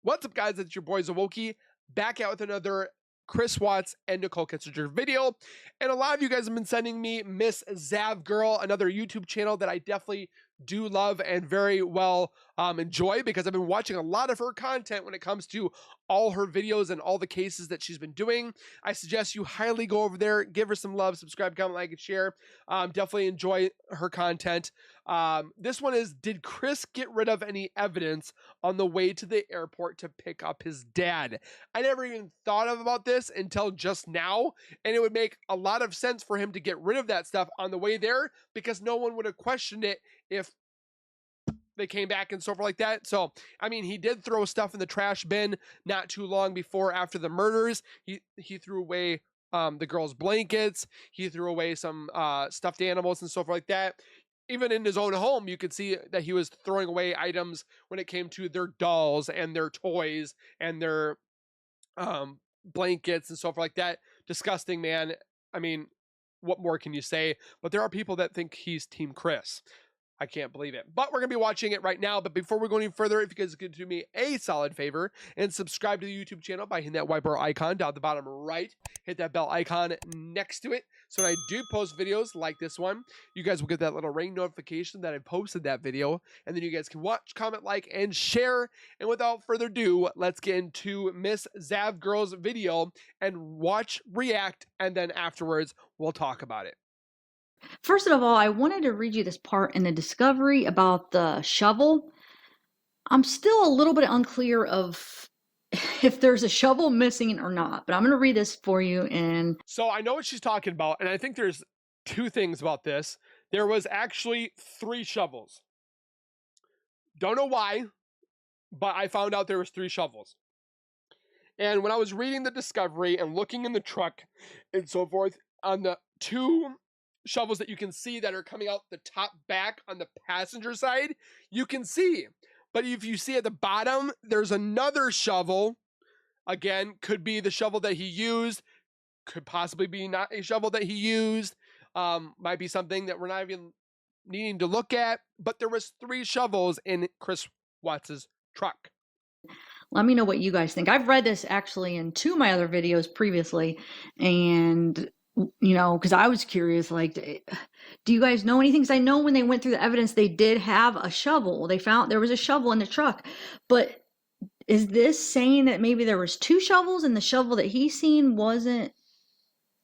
What's up, guys? It's your boy Zawoki back out with another Chris Watts and Nicole Kissinger video. And a lot of you guys have been sending me Miss Zav Girl, another YouTube channel that I definitely do love and very well enjoy, because I've been watching a lot of her content when it comes to all her videos and all the cases that she's been doing. I suggest you highly go over there, give her some love, subscribe, comment, like, and share. Definitely enjoy her content. This one is, did Chris get rid of any evidence on the way to the airport to pick up his dad? I never even thought about this until just now, and it would make a lot of sense for him to get rid of that stuff on the way there, because no one would have questioned it if they came back and so forth like that. So, I mean, he did throw stuff in the trash bin not too long after the murders. He threw away the girl's blankets. He threw away some stuffed animals and so forth like that. Even in his own home, you could see that he was throwing away items when it came to their dolls and their toys and their blankets and so forth like that. Disgusting, man. I mean, what more can you say? But there are people that think he's Team Chris. I can't believe it. But we're going to be watching it right now. But before we go any further, if you guys could do me a solid favor and subscribe to the YouTube channel by hitting that white bar icon down at the bottom right. Hit that bell icon next to it, so when I do post videos like this one, you guys will get that little ring notification that I posted that video. And then you guys can watch, comment, like, and share. And without further ado, let's get into Miss Zav Girl's video and watch, react, and then afterwards, we'll talk about it. First of all, I wanted to read you this part in the discovery about the shovel. I'm still a little bit unclear of if there's a shovel missing or not, but I'm going to read this for you. So I know what she's talking about, and I think there's two things about this. There was actually 3 shovels. Don't know why, but I found out there was 3 shovels. And when I was reading the discovery and looking in the truck and so forth, on the 2 shovels that you can see that are coming out the top back on the passenger side, you can see. But if you see at the bottom, there's another shovel. Again, could be the shovel that he used, could possibly be not a shovel that he used, might be something that we're not even needing to look at. But there was 3 shovels in Chris Watts's truck. Let me know what you guys think. I've read this actually in 2 of my other videos previously, and because I was curious, like, do you guys know anything? Because I know when they went through the evidence, they did have a shovel. They found there was a shovel in the truck. But is this saying that maybe there was 2 shovels and the shovel that he seen wasn't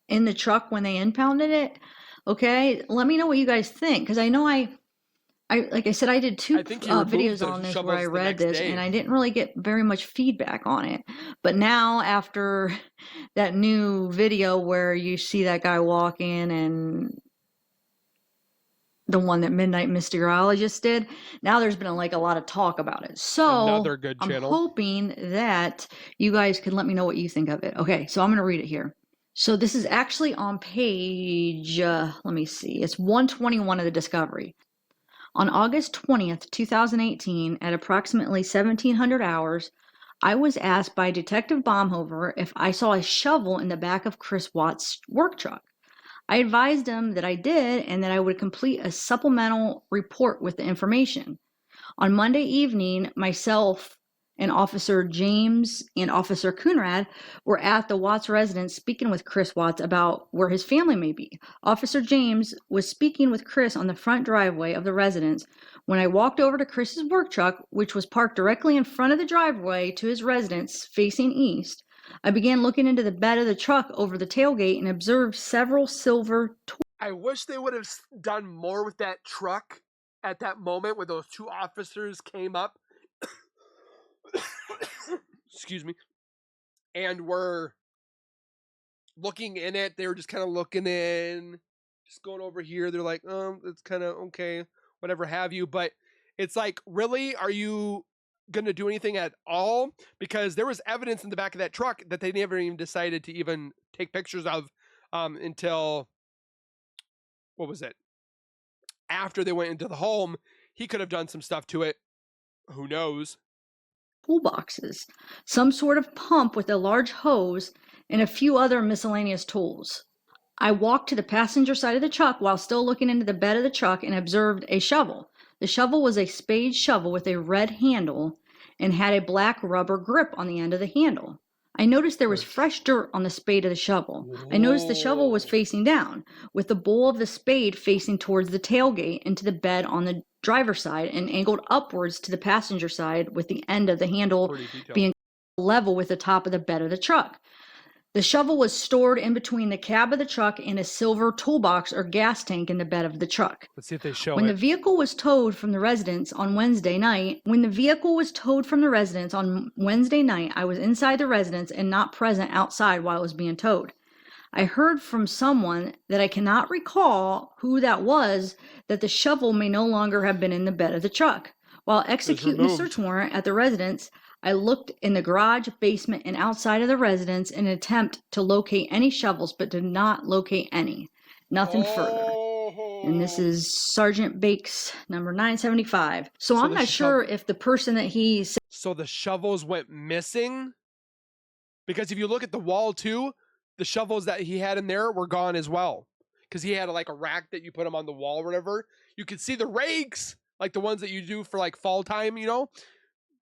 in the truck when they impounded it? Okay, let me know what you guys think, because I know I like I said, I did 2 videos on this where I read this, and I didn't really get very much feedback on it. But now, after that new video where you see that guy walk in, and the one that Midnight Mysterologist did, now there's been like a lot of talk about it. So another good channel. I'm hoping that you guys can let me know what you think of it. Okay, so I'm going to read it here. So this is actually on page, let me see, it's 121 of the discovery. On August 20th, 2018, at approximately 1700 hours, I was asked by Detective Baumhofer if I saw a shovel in the back of Chris Watts' work truck. I advised him that I did and that I would complete a supplemental report with the information. On Monday evening, myself and Officer James and Officer Coonrad were at the Watts residence speaking with Chris Watts about where his family may be. Officer James was speaking with Chris on the front driveway of the residence when I walked over to Chris's work truck, which was parked directly in front of the driveway to his residence facing east. I began looking into the bed of the truck over the tailgate and observed several silver toys. I wish they would have done more with that truck at that moment when those 2 officers came up. Excuse me. And were looking in it. They were just kind of looking in, just going over here. They're like, it's kind of okay, whatever have you. But it's like, really? Are you going to do anything at all? Because there was evidence in the back of that truck that they never even decided to even take pictures of until, what was it? After they went into the home. He could have done some stuff to it. Who knows? Toolboxes, some sort of pump with a large hose, and a few other miscellaneous tools. I walked to the passenger side of the truck while still looking into the bed of the truck and observed a shovel. The shovel was a spade shovel with a red handle, and had a black rubber grip on the end of the handle. I noticed there was Good. fresh dirt on the spade of the shovel. I noticed the shovel was Whoa. facing down, with the bowl of the spade facing towards the tailgate into the bed on the driver's side and angled upwards to the passenger side, with the end of the handle Pretty detailed. being level with the top of the bed of the truck. The shovel was stored in between the cab of the truck and a silver toolbox or gas tank in the bed of the truck. Let's see if they show When the it. vehicle was towed from the residence on Wednesday night, I was inside the residence and not present outside while it was being towed. I heard from someone that I cannot recall who that was that the shovel may no longer have been in the bed of the truck. While executing the removed. search warrant at the residence, I looked in the garage, basement, and outside of the residence in an attempt to locate any shovels, but did not locate any. Nothing further. And this is Sergeant Bakes, number 975. So I'm the not sure if the person that he said So the shovels went missing? Because if you look at the wall too, the shovels that he had in there were gone as well. Because he had like a rack that you put them on the wall or whatever. You could see the rakes, like the ones that you do for like fall time, you know?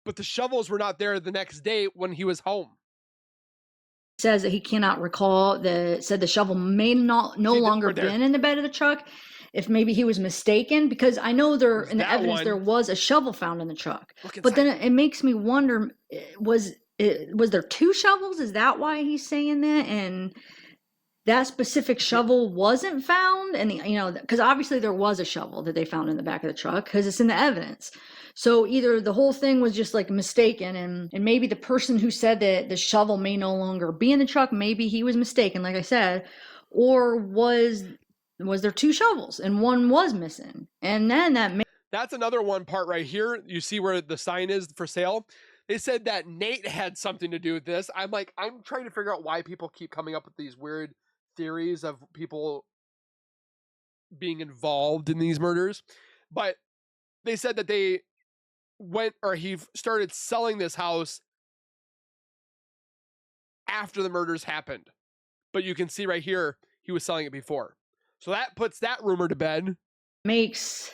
But the shovels were not there the next day when he was home. says that he cannot recall, said the shovel may no longer been in the bed of the truck, if maybe he was mistaken, because I know there in the evidence there was a shovel found in the truck. But then it makes me wonder, was there two shovels? Is that why he's saying that? And that specific shovel wasn't found, and you know, because obviously there was a shovel that they found in the back of the truck because it's in the evidence. So either the whole thing was just like mistaken, and maybe the person who said that the shovel may no longer be in the truck, maybe he was mistaken, like I said, or was there two shovels and one was missing? And then that's another one part right here. You see where the sign is for sale. They said that Nate had something to do with this. I'm trying to figure out why people keep coming up with these weird theories of people being involved in these murders. But they said that he started selling this house after the murders happened. But you can see right here, he was selling it before. So that puts that rumor to bed. Makes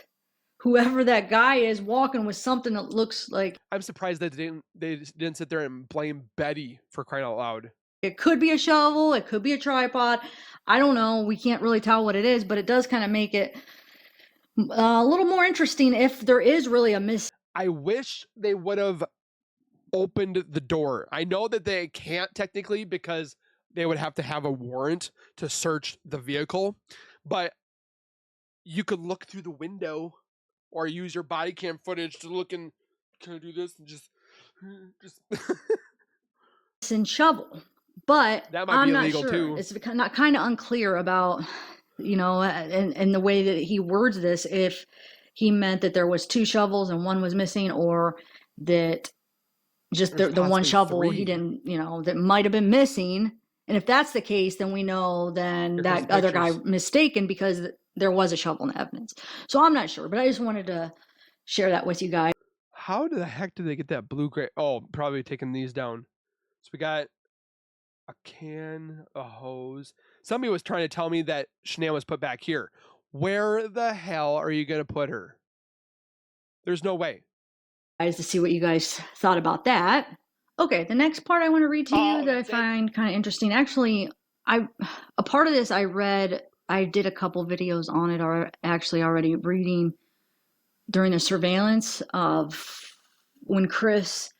whoever that guy is walking with something that looks like... I'm surprised that they didn't sit there and blame Betty, for crying out loud. It could be a shovel, it could be a tripod. I don't know. We can't really tell what it is, but it does kind of make it a little more interesting if there is really a I wish they would have opened the door. I know that they can't technically because they would have to have a warrant to search the vehicle, but you could look through the window or use your body cam footage to look and kind of do this and just and shovel. But that might be illegal sure. too. It's not kind of unclear about, you know, and the way that he words this, if he meant that there was two shovels and one was missing, or that just the one shovel he didn't, you know, that might have been missing. And if that's the case, then we know then that other guy mistaken because there was a shovel in the evidence. So I'm not sure, but I just wanted to share that with you guys. How the heck did they get that blue gray? Oh, probably taking these down. So we got a can, a hose. Somebody was trying to tell me that Chanel was put back here. Where the hell are you going to put her? There's no way. Guys, to see what you guys thought about that. Okay, the next part I want to read to you that I find kind of interesting. Actually, a part of this I read, I did a couple videos on it, or actually already reading during the surveillance of when Chris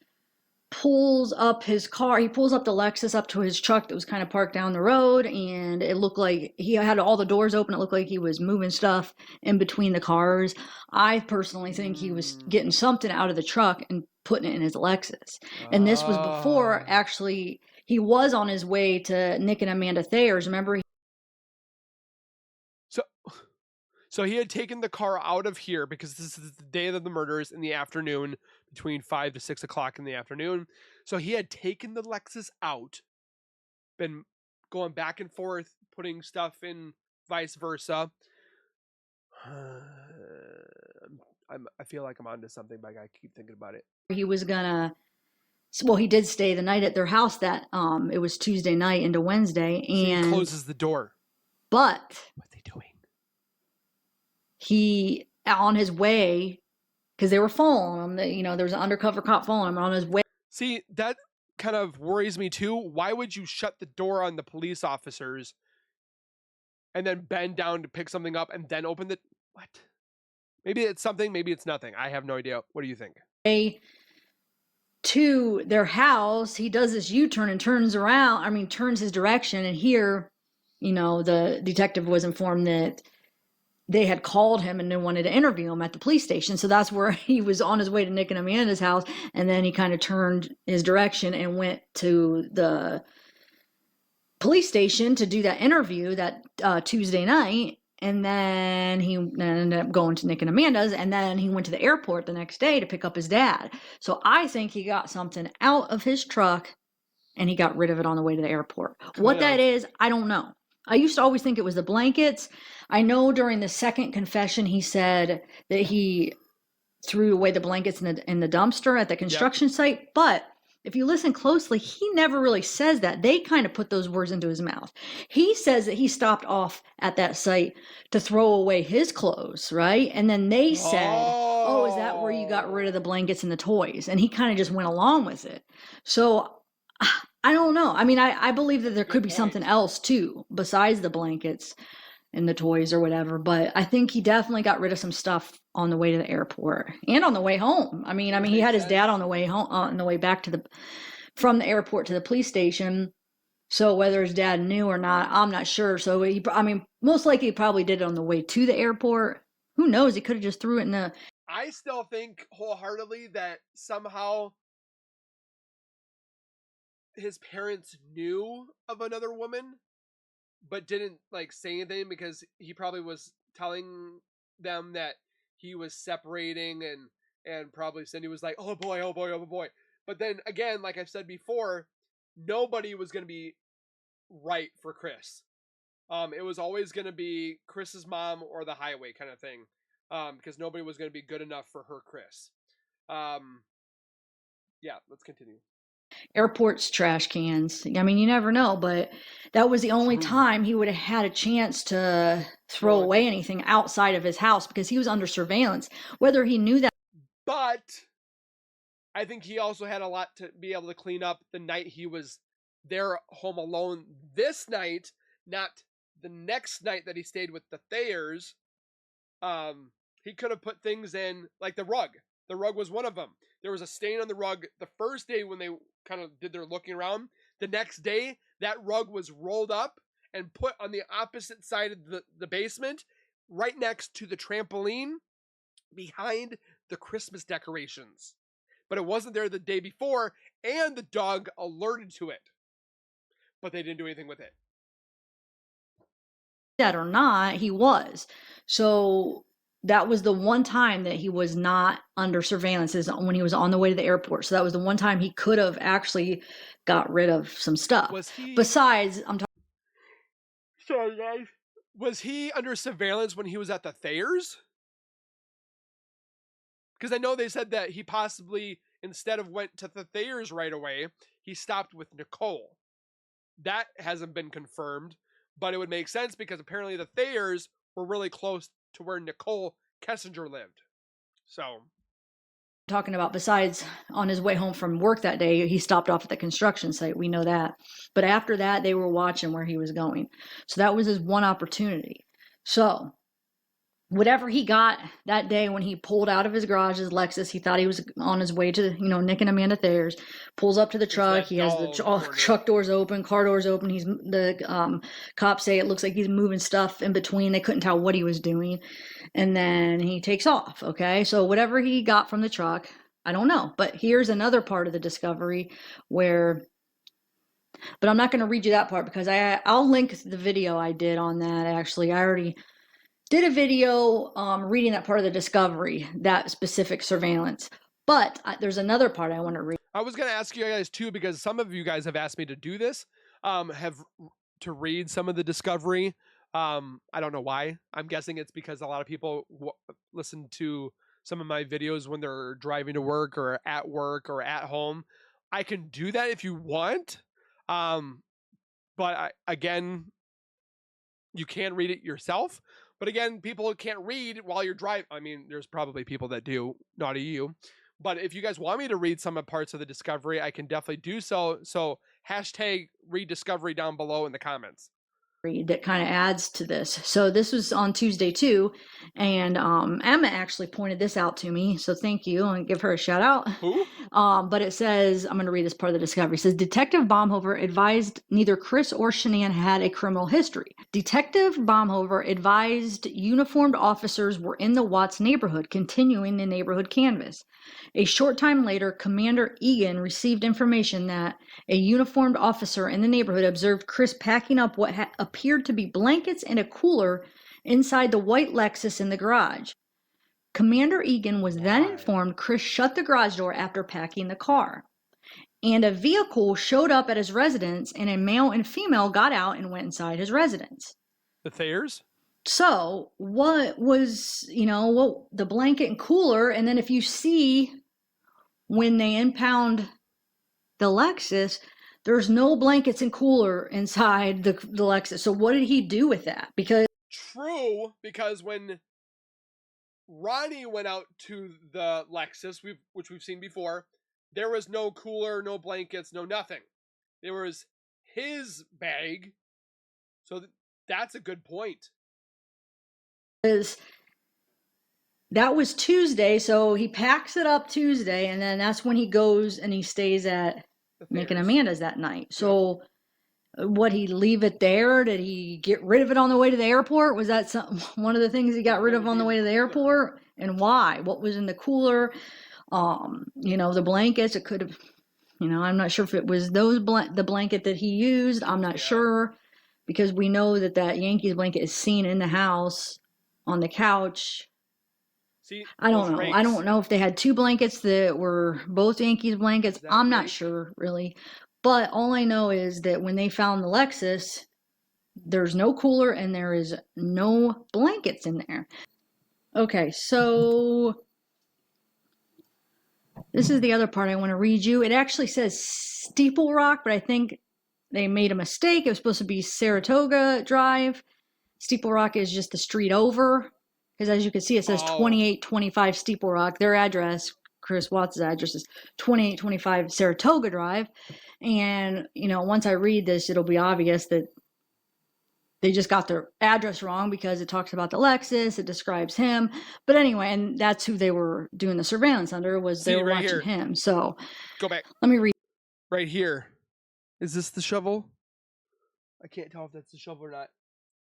pulls up his car. He pulls up the Lexus up to his truck that was kind of parked down the road, and it looked like he had all the doors open. It looked like he was moving stuff in between the cars. I personally think he was getting something out of the truck and putting it in his Lexus. And this was before, actually, he was on his way to Nick and Amanda Thayer's. Remember? So he had taken the car out of here because this is the day of the murders in the afternoon, between 5 to 6 o'clock in the afternoon. So he had taken the Lexus out, been going back and forth, putting stuff in, vice versa. I feel like I'm onto something, but I keep thinking about it. He was gonna, well, he did stay the night at their house that it was Tuesday night into Wednesday, and he closes the door. But what are they doing? He, on his way because they were following him. You know, there was an undercover cop following him on his way. See, that kind of worries me too. Why would you shut the door on the police officers and then bend down to pick something up and then open the what? Maybe it's something, maybe it's nothing. I have no idea. What do you think? To their house, he does this U-turn and turns around. I mean, turns his direction, and here, you know, the detective was informed that they had called him and they wanted to interview him at the police station. So that's where he was on his way to Nick and Amanda's house, and then he kind of turned his direction and went to the police station to do that interview that Tuesday night. And then he ended up going to Nick and Amanda's, and then he went to the airport the next day to pick up his dad. So I think he got something out of his truck and he got rid of it on the way to the airport. What that is, I don't know. I used to always think it was the blankets. I know during the second confession he said that he threw away the blankets in the dumpster at the construction site, but if you listen closely, he never really says that. They kind of put those words into his mouth. He says that he stopped off at that site to throw away his clothes, right? And then they said, "Oh, is that where you got rid of the blankets and the toys?" And he kind of just went along with it. So I don't know. I mean, I believe that there could be something else too, besides the blankets and the toys or whatever. But I think he definitely got rid of some stuff on the way to the airport and on the way home. I mean, he had his dad on the way home, on the way back to from the airport to the police station. So whether his dad knew or not, I'm not sure. So I mean, most likely he probably did it on the way to the airport. Who knows? He could have just threw it in the. I still think wholeheartedly that somehow his parents knew of another woman but didn't like say anything because he probably was telling them that he was separating, and probably Cindy was like, oh boy, oh boy, oh boy. But then again, like I've said before, nobody was going to be right for Chris. It was always going to be Chris's mom or the highway kind of thing, because nobody was going to be good enough for her Chris. Yeah, let's continue. Airport's trash cans. I mean, you never know, but that was the only time he would have had a chance to throw away anything outside of his house because he was under surveillance. Whether he knew that. But I think he also had a lot to be able to clean up the night he was there home alone this night, not the next night that he stayed with the Thayers. He could have put things in, like the rug. The rug was one of them. There was a stain on the rug the first day when they kind of did their looking around. The next day, that rug was rolled up and put on the opposite side of the basement, right next to the trampoline, behind the Christmas decorations. But it wasn't there the day before, and the dog alerted to it. But they didn't do anything with it. That or not, he was. So that was the one time that he was not under surveillance, is when he was on the way to the airport. So that was the one time he could have actually got rid of some stuff. Was he? Besides, I'm talking. Sorry, guys. Was he under surveillance when he was at the Thayers? Because I know they said that he possibly, instead of went to the Thayers right away, he stopped with Nicole. That hasn't been confirmed, but it would make sense because apparently the Thayers were really close to where Nicole Kessinger lived. So, talking about, besides on his way home from work that day, he stopped off at the construction site. We know that. But after that, they were watching where he was going. So that was his one opportunity. So whatever he got that day when he pulled out of his garage, his Lexus, he thought he was on his way to, Nick and Amanda Thayers, pulls up to the truck. He has the truck doors open, car doors open. He's the cops say it looks like he's moving stuff in between. They couldn't tell what he was doing. And then he takes off. Okay. So whatever he got from the truck, I don't know. But here's another part of the discovery where, but I'm not going to read you that part because I'll link the video I did on that. Actually, I already did a video reading that part of the discovery, that specific surveillance. But there's another part I want to read. I was going to ask you guys too, because some of you guys have asked me to do this, have to read some of the discovery. I don't know why. I'm guessing it's because a lot of people listen to some of my videos when they're driving to work or at home. I can do that if you want. But again, you can read it yourself. But again, people can't read while you're driving. I mean, there's probably people that do, not you. But if you guys want me to read some of parts of the discovery, I can definitely do so. So hashtag read discovery down below in the comments. That kind of adds to this. So this was on Tuesday too, and Emma actually pointed this out to me, so thank you, and give her a shout out. Who? But it says, I'm going to read this part of the discovery. It says, Detective Baumhofer advised neither Chris or Shanann had a criminal history. Detective Baumhofer advised uniformed officers were in the Watts neighborhood, continuing the neighborhood canvass. A short time later, Commander Egan received information that a uniformed officer in the neighborhood observed Chris packing up what appeared to be blankets and a cooler inside the white Lexus in the garage. Commander Egan was then informed Chris shut the garage door after packing the car. And a vehicle showed up at his residence, and a male and female got out and went inside his residence. The Thayers? So, what was, what the blanket and cooler, and then if you see when they impound the Lexus, there's no blankets and cooler inside the Lexus. So what did he do with that? Because true, because when Ronnie went out to the Lexus, which we've seen before, there was no cooler, no blankets, no nothing. There was his bag. So that's a good point. That was Tuesday, so he packs it up Tuesday, and then that's when he goes and he stays at Nick and Amanda's that night. So what, he leave it there? Did he get rid of it on the way to the airport? Was that one of the things he got rid of on the way to the airport? And why? What was in the cooler? The blankets, it could have, I'm not sure if it was the blanket that he used. I'm not sure, because we know that Yankees blanket is seen in the house on the couch. See, I don't know. I don't know if they had two blankets that were both Yankees blankets. I'm not sure, really. But all I know is that when they found the Lexus, there's no cooler and there is no blankets in there. Okay, so this is the other part I want to read you. It actually says Steeple Rock, but I think they made a mistake. It was supposed to be Saratoga Drive. Steeple Rock is just the street over. Because as you can see, it says 2825 Steeple Rock. Their address, Chris Watts' address, is 2825 Saratoga Drive. And, once I read this, it'll be obvious that they just got their address wrong, because it talks about the Lexus, it describes him. But anyway, and that's who they were doing the surveillance under, was they were watching him. So go back. Let me read. Right here. Is this the shovel? I can't tell if that's the shovel or not.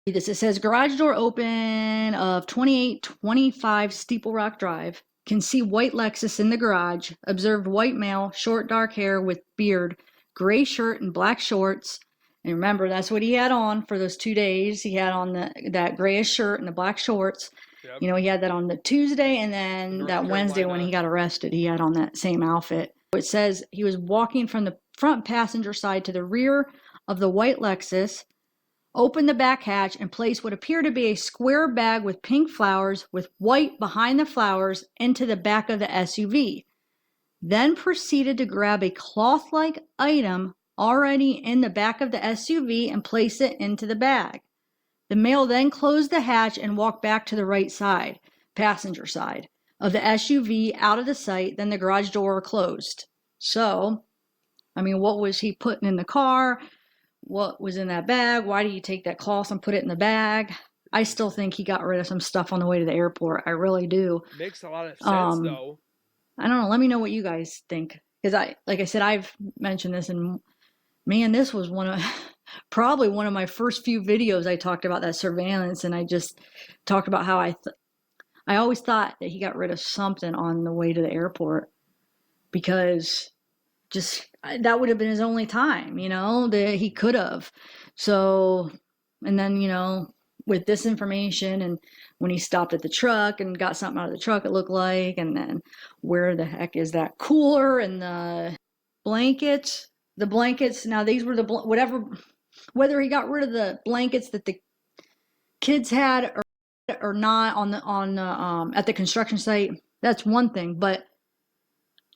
This, it says garage door open of 2825 Steeple Rock Drive. Can see white Lexus in the garage. Observed white male, short dark hair with beard, gray shirt and black shorts. And remember, that's what he had on for those 2 days. He had on that grayish shirt and the black shorts. Yep. He had that on the Tuesday, and then that Wednesday when he got arrested, he had on that same outfit. It says he was walking from the front passenger side to the rear of the white Lexus, opened the back hatch, and placed what appeared to be a square bag with pink flowers with white behind the flowers into the back of the SUV. Then proceeded to grab a cloth-like item already in the back of the SUV and place it into the bag. The male then closed the hatch and walked back to the right side, passenger side, of the SUV out of the sight. Then the garage door closed. So, what was he putting in the car? What was in that bag? Why did he take that cloth and put it in the bag? I still think he got rid of some stuff on the way to the airport. I really do. Makes a lot of sense, though. I don't know. Let me know what you guys think. Because like I said, I've mentioned this, and man, this was probably one of my first few videos I talked about that surveillance, and I just talked about how I always thought that he got rid of something on the way to the airport, because that would have been his only time, that he could have. So, and then, with this information, and when he stopped at the truck and got something out of the truck, it looked like, and then where the heck is that cooler and the blankets? The blankets, now these were whether he got rid of the blankets that the kids had or not at the construction site, that's one thing, but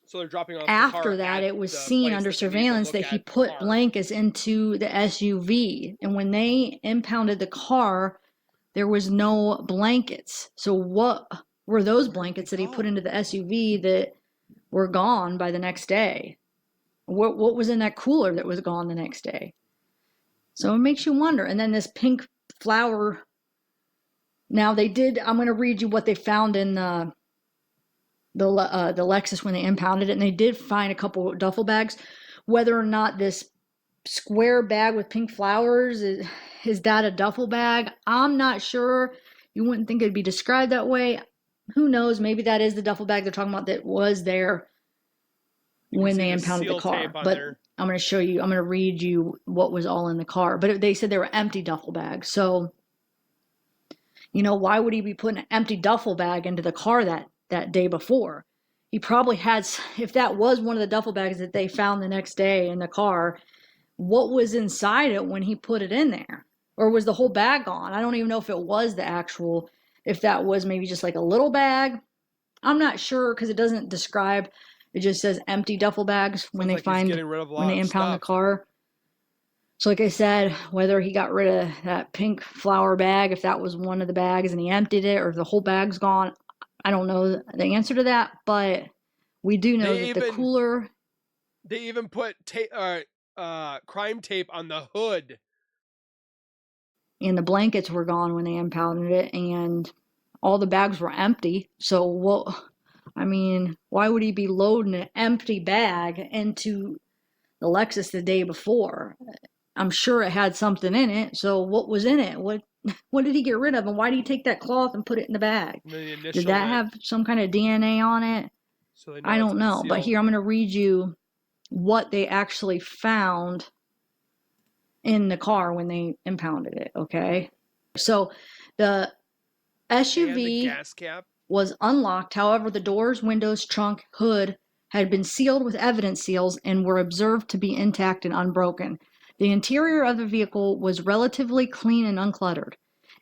so they're dropping off after that, it was seen under surveillance that he put blankets into the SUV. And when they impounded the car, there was no blankets. So what were those blankets that he put into the SUV that were gone by the next day? What was in that cooler that was gone the next day? So it makes you wonder. And then this pink flower. Now they did. I'm going to read you what they found in the Lexus when they impounded it, and they did find a couple duffel bags. Whether or not this square bag with pink flowers is that a duffel bag, I'm not sure. You wouldn't think it'd be described that way. Who knows? Maybe that is the duffel bag they're talking about that was there when they impounded the car. But I'm going to show you. I'm going to read you what was all in the car. But they said they were empty duffel bags. So, you know, why would he be putting an empty duffel bag into the car that day before? He probably had, if that was one of the duffel bags that they found the next day in the car, what was inside it when he put it in there? Or was the whole bag gone? I don't even know if it was the actual, if that was maybe just like a little bag. I'm not sure because it doesn't describe. It just says empty duffel bags when they find, when they impound the car. So like I said, whether he got rid of that pink flower bag, if that was one of the bags and he emptied it, or if the whole bag's gone, I don't know the answer to that, but we do know that the cooler. They even put crime tape on the hood. And the blankets were gone when they impounded it, and all the bags were empty. So what? I mean, why would he be loading an empty bag into the Lexus the day before? I'm sure it had something in it. So what was in it? What did he get rid of? And why did he take that cloth and put it in the bag? Did that have some kind of DNA on it? So I don't know. But here, I'm going to read you what they actually found in the car when they impounded it, okay? So the SUV gas cap was unlocked. However, the doors, windows, trunk, hood had been sealed with evidence seals and were observed to be intact and unbroken. The interior of the vehicle was relatively clean and uncluttered.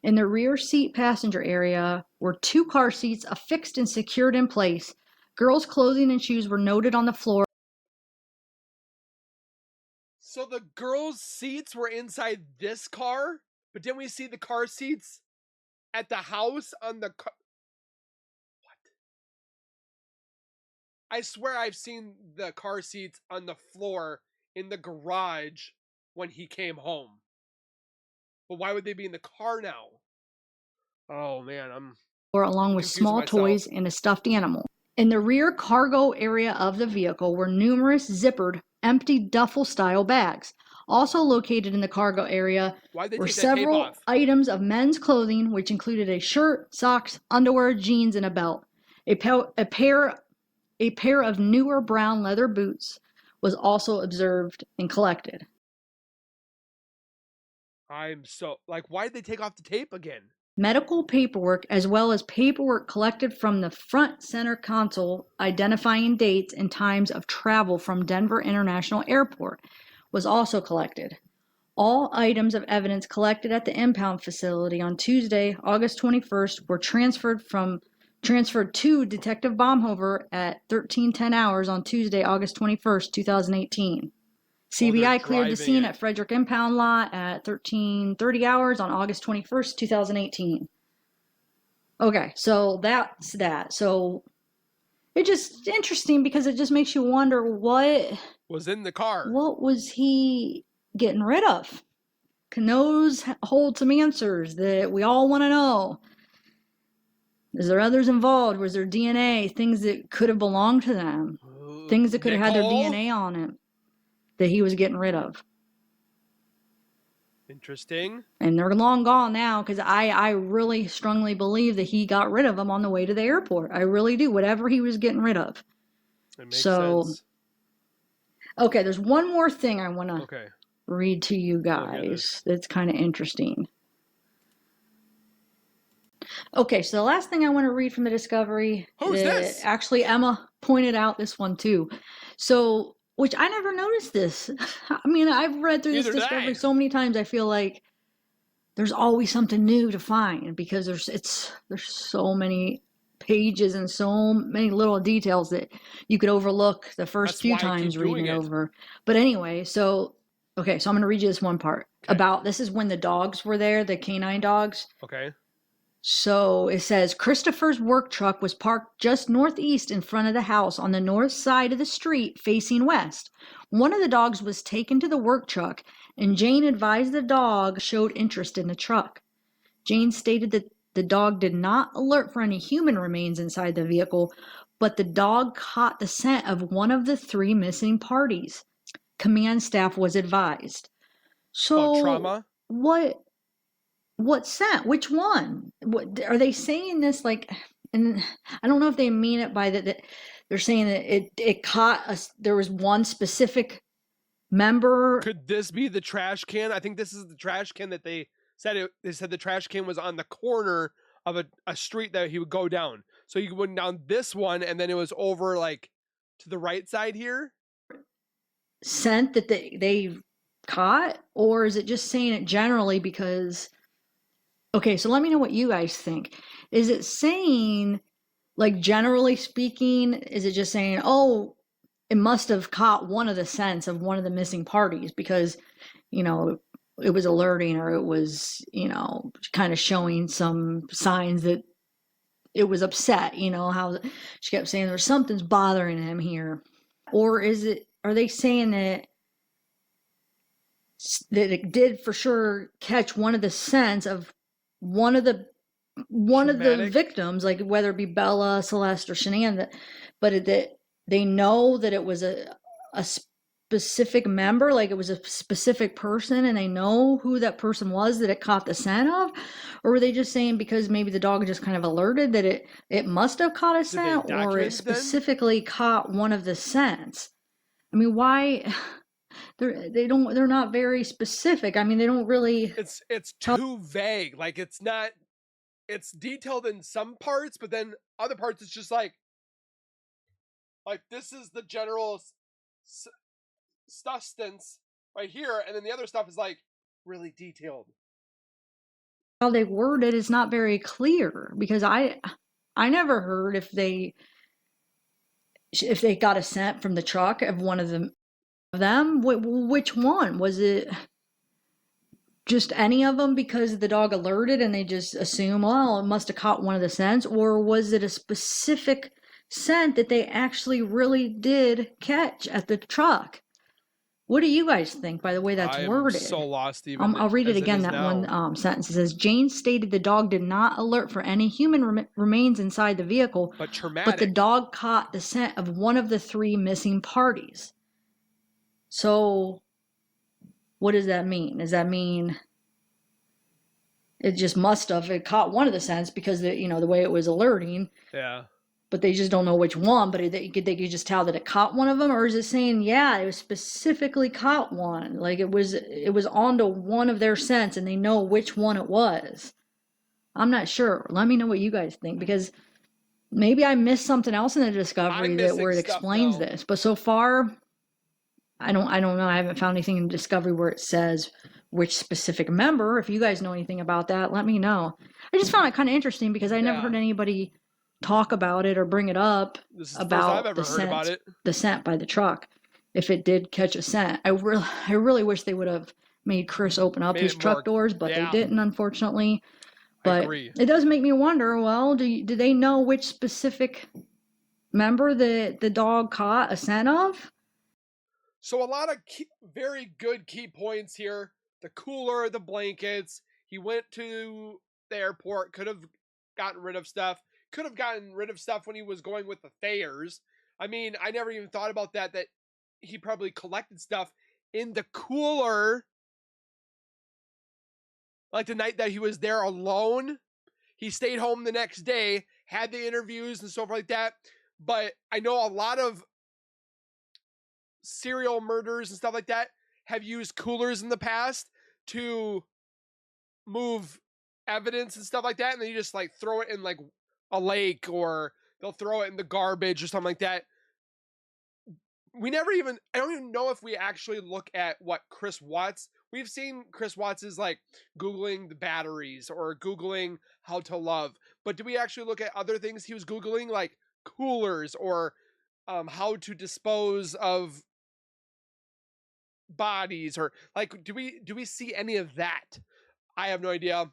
In the rear seat passenger area were 2 car seats affixed and secured in place. Girls' clothing and shoes were noted on the floor. So the girls' seats were inside this car, but didn't we see the car seats at the house on the car? What? I swear I've seen the car seats on the floor in the garage when he came home. But why would they be in the car now? Oh man, I'm along with small toys and a stuffed animal. In the rear cargo area of the vehicle were numerous zippered, empty duffel-style bags. Also located in the cargo area were several items of men's clothing, which included a shirt, socks, underwear, jeans, and a belt. A pair of newer brown leather boots was also observed and collected. I'm so, like, why did they take off the tape again? Medical paperwork, as well as paperwork collected from the front center console identifying dates and times of travel from Denver International Airport, was also collected. All items of evidence collected at the impound facility on Tuesday, August 21st, were transferred to Detective Baumhofer at 1310 hours on Tuesday, August 21st, 2018. CBI cleared the scene at Frederick Impound Lot at 1330 hours on August 21st, 2018. Okay, so that's that. So it's just interesting because it just makes you wonder what was in the car. What was he getting rid of? Can those hold some answers that we all want to know? Is there others involved? Was there DNA? Things that could have belonged to them? Things that could have had their DNA on it that he was getting rid of. Interesting. And they're long gone now because I really strongly believe that he got rid of them on the way to the airport. I really do. Whatever he was getting rid of. It makes sense. Okay, there's one more thing I want to read to you guys that's kind of interesting. Okay, so the last thing I want to read from the discovery. Who's this? Actually, Emma pointed out this one too. So, which I never noticed this. I mean, I've read through this discovery so many times. I feel like there's always something new to find because there's so many pages and so many little details that you could overlook the first few times reading it over. But anyway, so I'm going to read you this one part about, this is when the dogs were there, the canine dogs. Okay. So it says Christopher's work truck was parked just northeast in front of the house on the north side of the street facing west. One of the dogs was taken to the work truck, and Jane advised the dog showed interest in the truck. Jane stated that the dog did not alert for any human remains inside the vehicle, but the dog caught the scent of one of the three missing parties. Command staff was advised. About So trauma. what scent? Which one? What are they saying this like? And I don't know if they mean it by that they're saying that it caught us. There was one specific member. Could this be the trash can? I think this is the trash can that they said. They said the trash can was on the corner of a street that he would go down. So he went down this one, and then it was over like to the right side here. Scent that they caught, or is it just saying it generally because? Okay, so let me know what you guys think. Is it saying, like, generally speaking, is it just saying, oh, it must have caught one of the scents of one of the missing parties because, you know, it was alerting or it was, you know, kind of showing some signs that it was upset, you know, how she kept saying there's something's bothering him here. Or are they saying that it did for sure catch one of the scents of one of the victims, like whether it be Bella, Celeste, or Shanann, but that they know that it was a specific member, like it was a specific person, and they know who that person was that it caught the scent of, or were they just saying because maybe the dog just kind of alerted that it must have caught a scent, or it specifically caught one of the scents? I mean, why? They're not very specific. I mean, they don't really. It's too vague. Like it's not. It's detailed in some parts, but then other parts it's just like this is the general substance right here, and then the other stuff is like really detailed. How they word it is not very clear because I never heard if they got a scent from the truck of one of them. Which one was it? Just any of them because the dog alerted and they just assume, well, it must have caught one of the scents, or was it a specific scent that they actually really did catch at the truck? What do you guys think by the way that's worded? I'm so lost even. I'll read it again, that one sentence. It says, Jane stated the dog did not alert for any human remains inside the vehicle, but the dog caught the scent of one of the three missing parties. So what does that mean? Does that mean it just must have it caught one of the scents because the way it was alerting? Yeah. But they just don't know which one. But they could just tell that it caught one of them, or is it saying it was specifically caught one? Like it was onto one of their scents, and they know which one it was. I'm not sure. Let me know what you guys think because maybe I missed something else in the discovery where it explains this. But so far, I don't know. I haven't found anything in Discovery where it says which specific member. If you guys know anything about that, let me know. I just found it kind of interesting because I never heard anybody talk about it or bring it up about the scent by the truck. If it did catch a scent, I really wish they would have made Chris open up his truck doors, but they didn't, unfortunately. But it does make me wonder, well, do they know which specific member the dog caught a scent of? So a lot of very good key points here. The cooler, the blankets. He went to the airport, could have gotten rid of stuff. Could have gotten rid of stuff when he was going with the Thayers. I mean, I never even thought about that he probably collected stuff in the cooler. Like the night that he was there alone. He stayed home the next day, had the interviews and stuff like that. But I know a lot of serial murders and stuff like that have used coolers in the past to move evidence and stuff like that, and then you just like throw it in like a lake, or they'll throw it in the garbage or something like that. I don't even know if we actually look at what Chris Watts. We've seen Chris Watts is like Googling the batteries or Googling how to love, but do we actually look at other things he was Googling, like coolers or how to dispose of bodies, or like do we see any of that? I have no idea.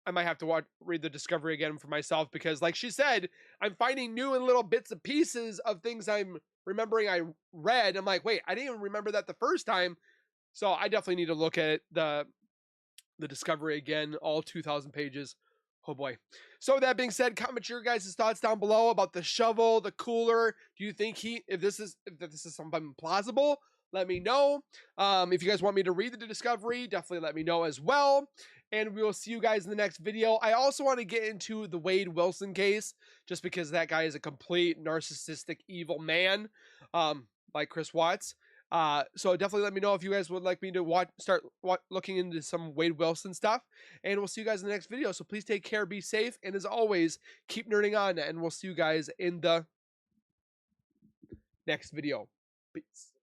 I might have to read the discovery again for myself, because like she said, I'm finding new and little bits and pieces of things I'm remembering I read. I'm like, wait, I didn't even remember that the first time. So I definitely need to look at the discovery again, all 2,000 pages. Oh boy. So that being said, comment your guys' thoughts down below about the shovel, the cooler. Do you think if this is something plausible? Let me know. If you guys want me to read the discovery, definitely let me know as well. And we will see you guys in the next video. I also want to get into the Wade Wilson case, just because that guy is a complete narcissistic, evil man, like Chris Watts. So definitely let me know if you guys would like me to start looking into some Wade Wilson stuff, and we'll see you guys in the next video. So please take care, be safe, and as always, keep nerding on, and we'll see you guys in the next video. Peace.